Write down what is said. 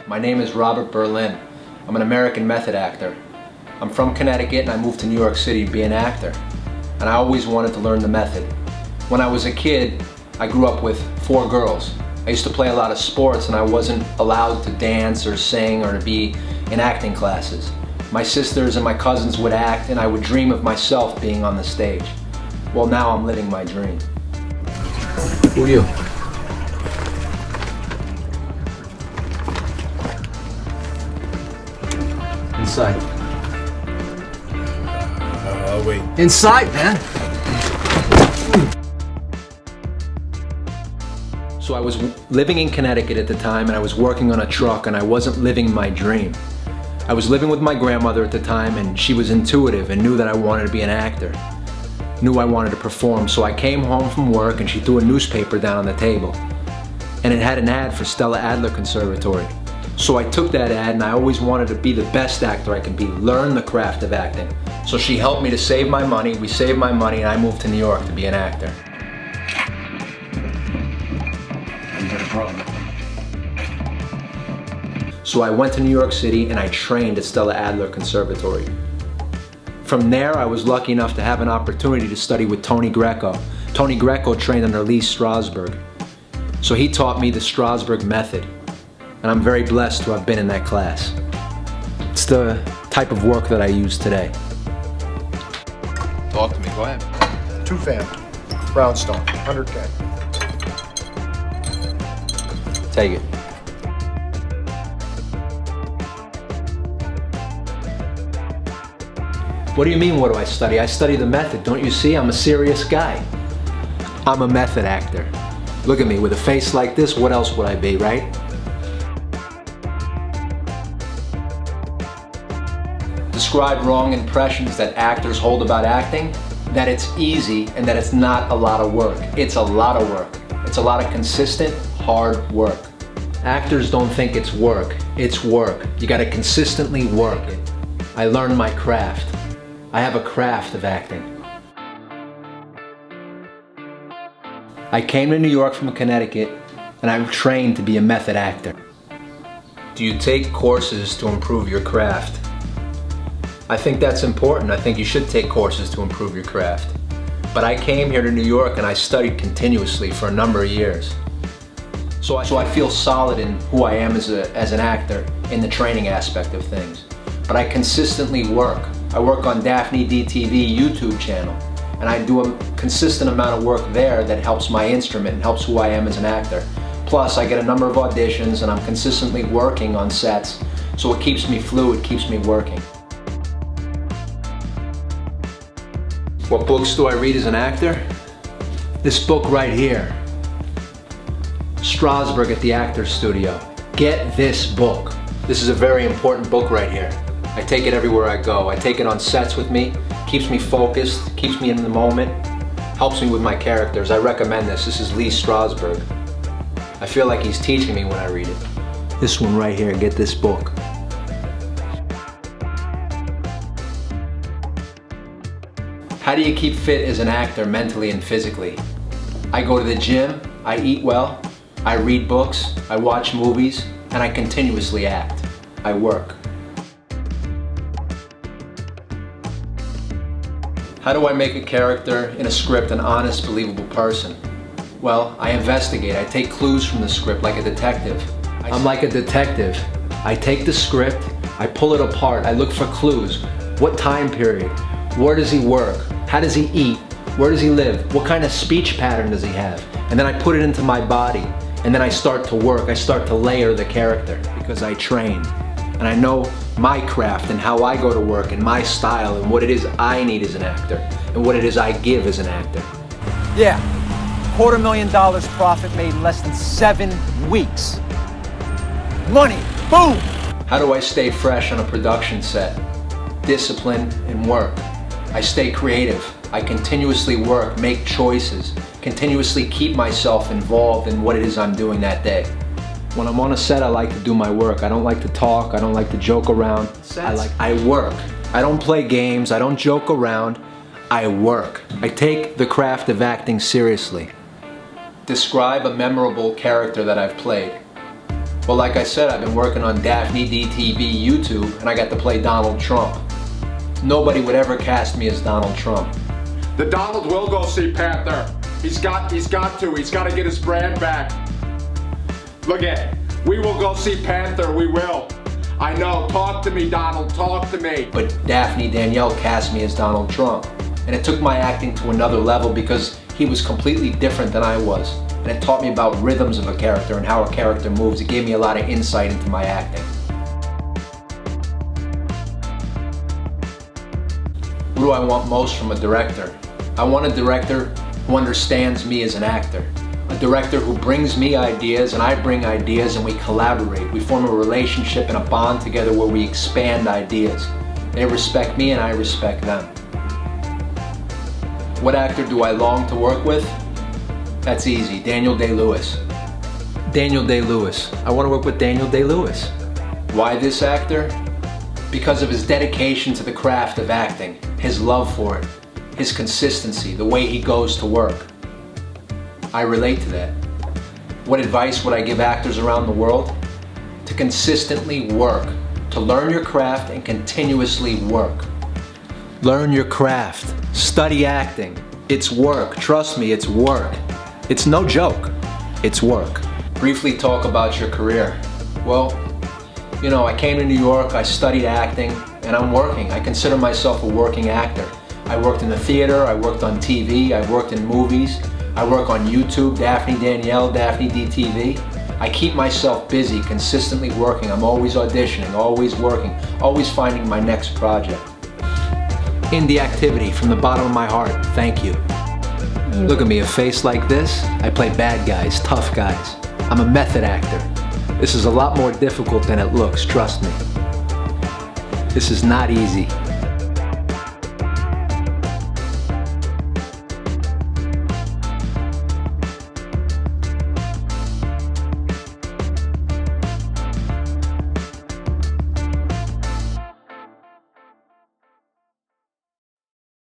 My name is Robert Berlin. I'm an American method actor. I'm from Connecticut and I moved to New York City to be an actor. And I always wanted to learn the method. When I was a kid, I grew up with 4 girls. I used to play a lot of sports and I wasn't allowed to dance or sing or to be in acting classes. My sisters and my cousins would act and I would dream of myself being on the stage. Well, now I'm living my dream. Who are you? Inside. Wait. Inside, man! So I was living in Connecticut at the time and I was working on a truck and I wasn't living my dream. I was living with my grandmother at the time and she was intuitive and knew that I wanted to be an actor. Knew I wanted to perform, so I came home from work and she threw a newspaper down on the table. And it had an ad for Stella Adler Conservatory. So I took that ad and I always wanted to be the best actor I could be, learn the craft of acting. So she helped me to save my money, we saved my money, and I moved to New York to be an actor. So I went to New York City and I trained at Stella Adler Conservatory. From there, I was lucky enough to have an opportunity to study with Tony Greco. Tony Greco trained under Lee Strasberg. So he taught me the Strasberg method. And I'm very blessed to have been in that class. It's the type of work that I use today. Talk to me, go ahead. 2 family, brownstone, 100K. Take it. What do you mean, what do I study? I study the method, don't you see? I'm a serious guy. I'm a method actor. Look at me, with a face like this, what else would I be, right? Describe wrong impressions that actors hold about acting, that it's easy and that it's not a lot of work. It's a lot of work. It's a lot of consistent, hard work. Actors don't think it's work. It's work. You gotta consistently work it. I learned my craft. I have a craft of acting. I came to New York from Connecticut and I'm trained to be a method actor. Do you take courses to improve your craft? I think that's important. I think you should take courses to improve your craft. But I came here to New York and I studied continuously for a number of years. So I feel solid in who I am as an actor in the training aspect of things. But I consistently work. I work on Daphne DTV YouTube channel, and I do a consistent amount of work there that helps my instrument and helps who I am as an actor. Plus, I get a number of auditions and I'm consistently working on sets, so it keeps me fluid, keeps me working. What books do I read as an actor? This book right here, Strasberg at the Actors Studio. Get this book. This is a very important book right here. I take it everywhere I go. I take it on sets with me, keeps me focused, keeps me in the moment, helps me with my characters. I recommend this. This is Lee Strasberg. I feel like he's teaching me when I read it. This one right here, get this book. How do you keep fit as an actor mentally and physically? I go to the gym, I eat well, I read books, I watch movies, and I continuously act. I work. How do I make a character in a script an honest, believable person? Well, I investigate. I take clues from the script like a detective. I'm like a detective. I take the script, I pull it apart, I look for clues. What time period? Where does he work? How does he eat? Where does he live? What kind of speech pattern does he have? And then I put it into my body. And then I start to work. I start to layer the character because I trained. And I know my craft and how I go to work and my style and what it is I need as an actor and what it is I give as an actor. Yeah, $250,000 profit made in less than 7 weeks. Money, boom! How do I stay fresh on a production set? Discipline and work. I stay creative. I continuously work, make choices, continuously keep myself involved in what it is I'm doing that day. When I'm on a set, I like to do my work. I don't like to talk. I don't like to joke around. I work. I don't play games. I don't joke around. I work. I take the craft of acting seriously. Describe a memorable character that I've played. Well, like I said, I've been working on Daphne DTV YouTube, and I got to play Donald Trump. Nobody would ever cast me as Donald Trump. The Donald will go see Panther. He's got to get his brand back. Look at, we will go see Panther, we will. I know, talk to me, Donald, talk to me. But Daphne Danielle cast me as Donald Trump, and it took my acting to another level because he was completely different than I was. And it taught me about rhythms of a character and how a character moves. It gave me a lot of insight into my acting. What do I want most from a director? I want a director who understands me as an actor. A director who brings me ideas and I bring ideas and we collaborate. We form a relationship and a bond together where we expand ideas. They respect me and I respect them. What actor do I long to work with? That's easy, Daniel Day-Lewis. Daniel Day-Lewis. I want to work with Daniel Day-Lewis. Why this actor? Because of his dedication to the craft of acting, his love for it, his consistency, the way he goes to work. I relate to that. What advice would I give actors around the world? To consistently work, to learn your craft and continuously work. Learn your craft, study acting. It's work, trust me, it's work. It's no joke, it's work. Briefly talk about your career. Well, you know, I came to New York, I studied acting, and I'm working. I consider myself a working actor. I worked in the theater, I worked on TV, I worked in movies, I work on YouTube, Daphne Danielle, Daphne DTV. I keep myself busy, consistently working. I'm always auditioning, always working, always finding my next project. Indie activity from the bottom of my heart, thank you. Look at me, a face like this, I play bad guys, tough guys. I'm a method actor. This is a lot more difficult than it looks, trust me. This is not easy.